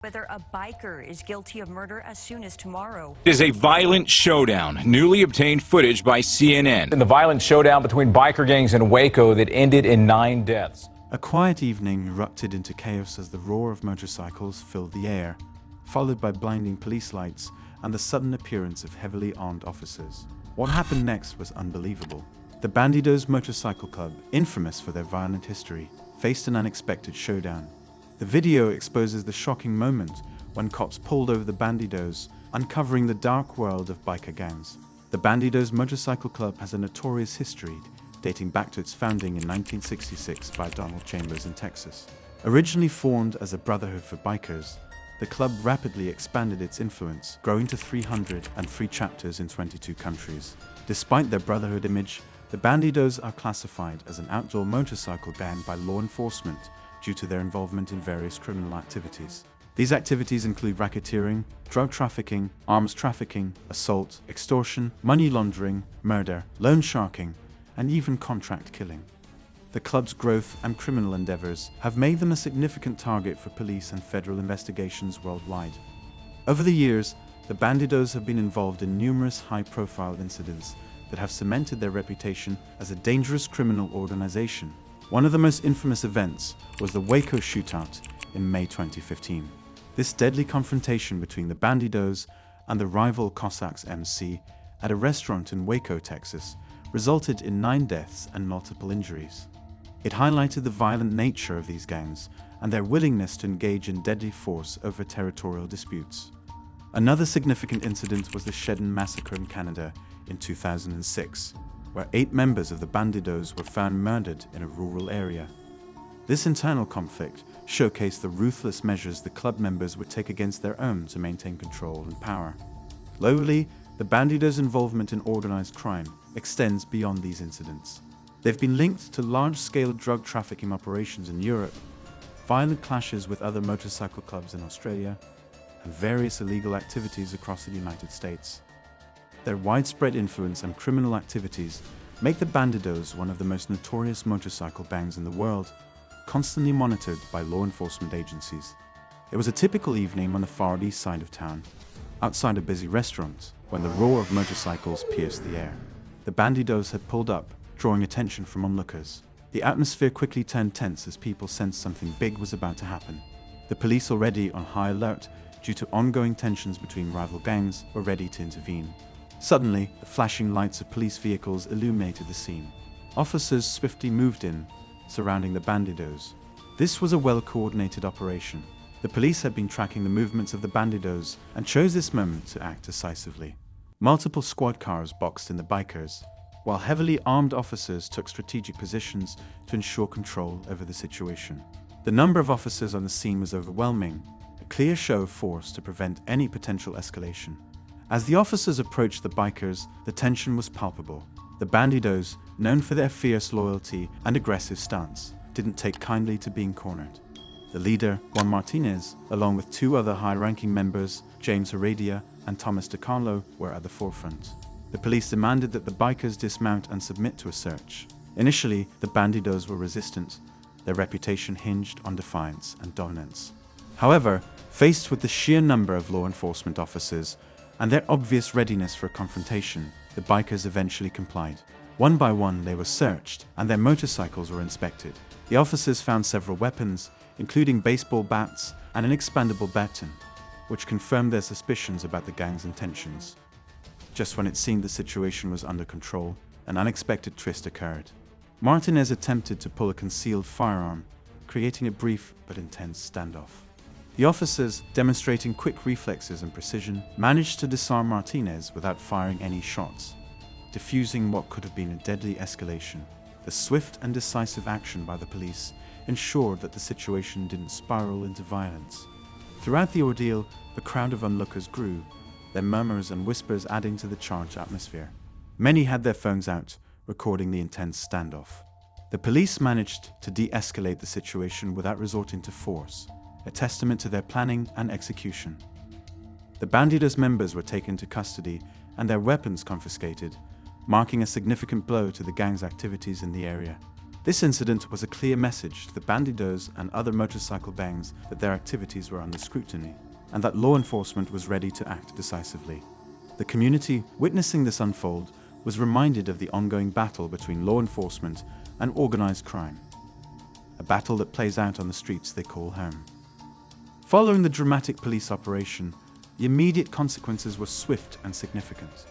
Whether a biker is guilty of murder as soon as tomorrow. It is a violent showdown, newly obtained footage by CNN. In the violent showdown between biker gangs in Waco that ended in 9 deaths. A quiet evening erupted into chaos as the roar of motorcycles filled the air, followed by blinding police lights and the sudden appearance of heavily armed officers. What happened next was unbelievable. The Bandidos Motorcycle Club, infamous for their violent history, faced an unexpected showdown. The video exposes the shocking moment when cops pulled over the Bandidos, uncovering the dark world of biker gangs. The Bandidos Motorcycle Club has a notorious history dating back to its founding in 1966 by Donald Chambers in Texas. Originally formed as a brotherhood for bikers, the club rapidly expanded its influence, growing to 303 chapters in 22 countries. Despite their brotherhood image, the Bandidos are classified as an outlaw motorcycle gang by law enforcement due to their involvement in various criminal activities. These activities include racketeering, drug trafficking, arms trafficking, assault, extortion, money laundering, murder, loan sharking, and even contract killing. The club's growth and criminal endeavors have made them a significant target for police and federal investigations worldwide. Over the years, the Bandidos have been involved in numerous high-profile incidents that have cemented their reputation as a dangerous criminal organization. One of the most infamous events was the Waco shootout in May 2015. This deadly confrontation between the Bandidos and the rival Cossacks MC at a restaurant in Waco, Texas, resulted in 9 deaths and multiple injuries. It highlighted the violent nature of these gangs and their willingness to engage in deadly force over territorial disputes. Another significant incident was the Shedden massacre in Canada in 2006, where 8 members of the Bandidos were found murdered in a rural area. This internal conflict showcased the ruthless measures the club members would take against their own to maintain control and power. Globally, the Bandidos' involvement in organized crime extends beyond these incidents. They've been linked to large-scale drug trafficking operations in Europe, violent clashes with other motorcycle clubs in Australia, and various illegal activities across the United States. Their widespread influence and criminal activities make the Bandidos one of the most notorious motorcycle gangs in the world, constantly monitored by law enforcement agencies. It was a typical evening on the far east side of town, outside a busy restaurant, when the roar of motorcycles pierced the air. The Bandidos had pulled up, drawing attention from onlookers. The atmosphere quickly turned tense as people sensed something big was about to happen. The police, already on high alert due to ongoing tensions between rival gangs, were ready to intervene. Suddenly, the flashing lights of police vehicles illuminated the scene. Officers swiftly moved in, surrounding the Bandidos. This was a well-coordinated operation. The police had been tracking the movements of the Bandidos and chose this moment to act decisively. Multiple squad cars boxed in the bikers, while heavily armed officers took strategic positions to ensure control over the situation. The number of officers on the scene was overwhelming, a clear show of force to prevent any potential escalation. As the officers approached the bikers, the tension was palpable. The Bandidos, known for their fierce loyalty and aggressive stance, didn't take kindly to being cornered. The leader, Juan Martinez, along with 2 other high-ranking members, James Heredia and Thomas DeCarlo, were at the forefront. The police demanded that the bikers dismount and submit to a search. Initially, the Bandidos were resistant. Their reputation hinged on defiance and dominance. However, faced with the sheer number of law enforcement officers and their obvious readiness for a confrontation, the bikers eventually complied. One by one, they were searched and their motorcycles were inspected. The officers found several weapons, including baseball bats and an expandable baton, which confirmed their suspicions about the gang's intentions. Just when it seemed the situation was under control, an unexpected twist occurred. Martinez attempted to pull a concealed firearm, creating a brief but intense standoff. The officers, demonstrating quick reflexes and precision, managed to disarm Martinez without firing any shots, diffusing what could have been a deadly escalation. The swift and decisive action by the police ensured that the situation didn't spiral into violence. Throughout the ordeal, the crowd of onlookers grew, their murmurs and whispers adding to the charged atmosphere. Many had their phones out, recording the intense standoff. The police managed to de-escalate the situation without resorting to force, a testament to their planning and execution. The Bandidos members were taken to custody and their weapons confiscated, marking a significant blow to the gang's activities in the area. This incident was a clear message to the Bandidos and other motorcycle gangs that their activities were under scrutiny, and that law enforcement was ready to act decisively. The community, witnessing this unfold, was reminded of the ongoing battle between law enforcement and organized crime, a battle that plays out on the streets they call home. Following the dramatic police operation, the immediate consequences were swift and significant.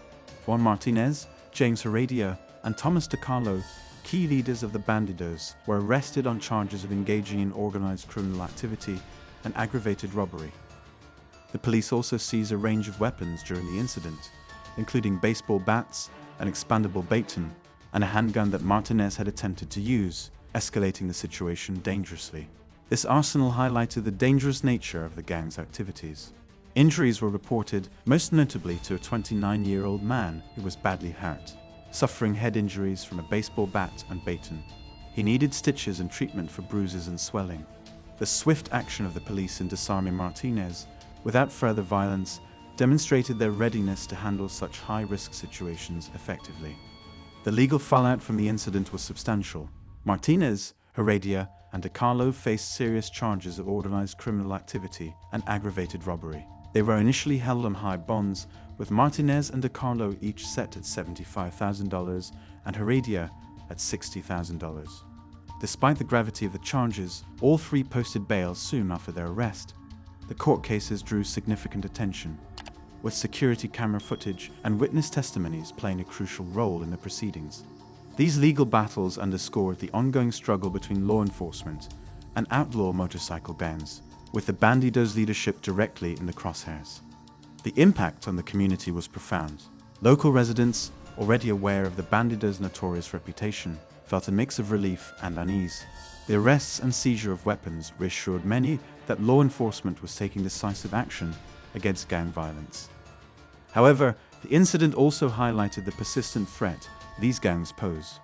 Juan Martinez, James Heredia, and Thomas DeCarlo, key leaders of the Bandidos, were arrested on charges of engaging in organized criminal activity and aggravated robbery. The police also seized a range of weapons during the incident, including baseball bats, an expandable baton, and a handgun that Martinez had attempted to use, escalating the situation dangerously. This arsenal highlighted the dangerous nature of the gang's activities. Injuries were reported, most notably to a 29-year-old man who was badly hurt, suffering head injuries from a baseball bat and baton. He needed stitches and treatment for bruises and swelling. The swift action of the police in disarming Martinez, without further violence, demonstrated their readiness to handle such high-risk situations effectively. The legal fallout from the incident was substantial. Martinez, Heredia, and DeCarlo faced serious charges of organized criminal activity and aggravated robbery. They were initially held on high bonds, with Martinez and DeCarlo each set at $75,000 and Heredia at $60,000. Despite the gravity of the charges, all three posted bail soon after their arrest. The court cases drew significant attention, with security camera footage and witness testimonies playing a crucial role in the proceedings. These legal battles underscored the ongoing struggle between law enforcement and outlaw motorcycle gangs, with the Bandidos' leadership directly in the crosshairs. The impact on the community was profound. Local residents, already aware of the Bandidos' notorious reputation, felt a mix of relief and unease. The arrests and seizure of weapons reassured many that law enforcement was taking decisive action against gang violence. However, the incident also highlighted the persistent threat these gangs pose.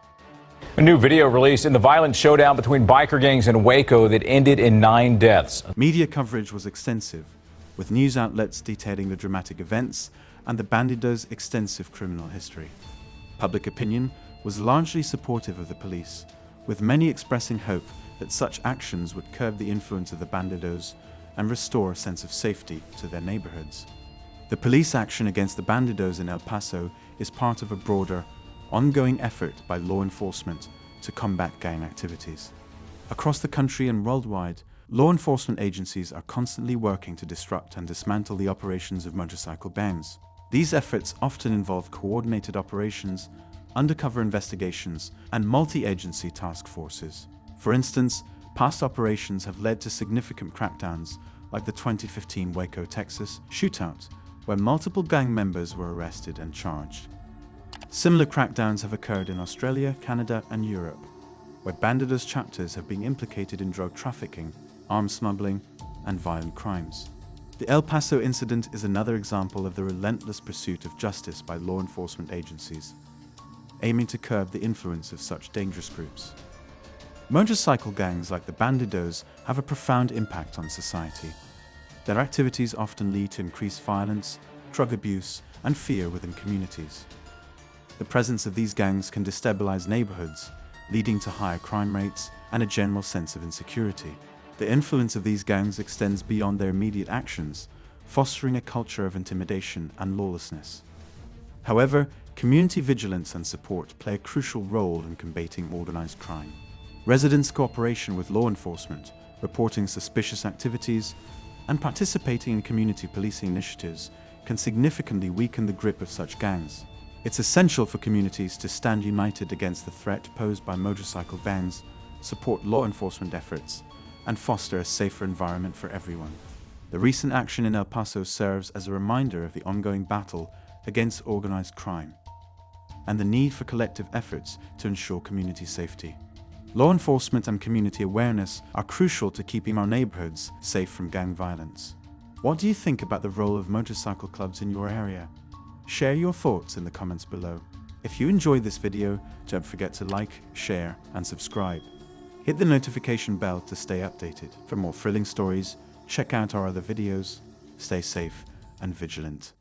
A new video released in the violent showdown between biker gangs in Waco that ended in 9 deaths. Media coverage was extensive, with news outlets detailing the dramatic events and the Bandidos' extensive criminal history. Public opinion was largely supportive of the police, with many expressing hope that such actions would curb the influence of the Bandidos and restore a sense of safety to their neighborhoods. The police action against the Bandidos in El Paso is part of a broader, ongoing effort by law enforcement to combat gang activities. Across the country and worldwide, law enforcement agencies are constantly working to disrupt and dismantle the operations of motorcycle gangs. These efforts often involve coordinated operations, undercover investigations, and multi-agency task forces. For instance, past operations have led to significant crackdowns, like the 2015 Waco, Texas shootout, where multiple gang members were arrested and charged. Similar crackdowns have occurred in Australia, Canada, and Europe, where Bandidos chapters have been implicated in drug trafficking, arms smuggling, and violent crimes. The El Paso incident is another example of the relentless pursuit of justice by law enforcement agencies, aiming to curb the influence of such dangerous groups. Motorcycle gangs like the Bandidos have a profound impact on society. Their activities often lead to increased violence, drug abuse, and fear within communities. The presence of these gangs can destabilize neighborhoods, leading to higher crime rates and a general sense of insecurity. The influence of these gangs extends beyond their immediate actions, fostering a culture of intimidation and lawlessness. However, community vigilance and support play a crucial role in combating organized crime. Residents' cooperation with law enforcement, reporting suspicious activities, and participating in community policing initiatives can significantly weaken the grip of such gangs. It's essential for communities to stand united against the threat posed by motorcycle gangs, support law enforcement efforts, and foster a safer environment for everyone. The recent action in El Paso serves as a reminder of the ongoing battle against organized crime and the need for collective efforts to ensure community safety. Law enforcement and community awareness are crucial to keeping our neighborhoods safe from gang violence. What do you think about the role of motorcycle clubs in your area? Share your thoughts in the comments below. If you enjoyed this video, don't forget to like, share, and subscribe. Hit the notification bell to stay updated. For more thrilling stories, check out our other videos. Stay safe and vigilant.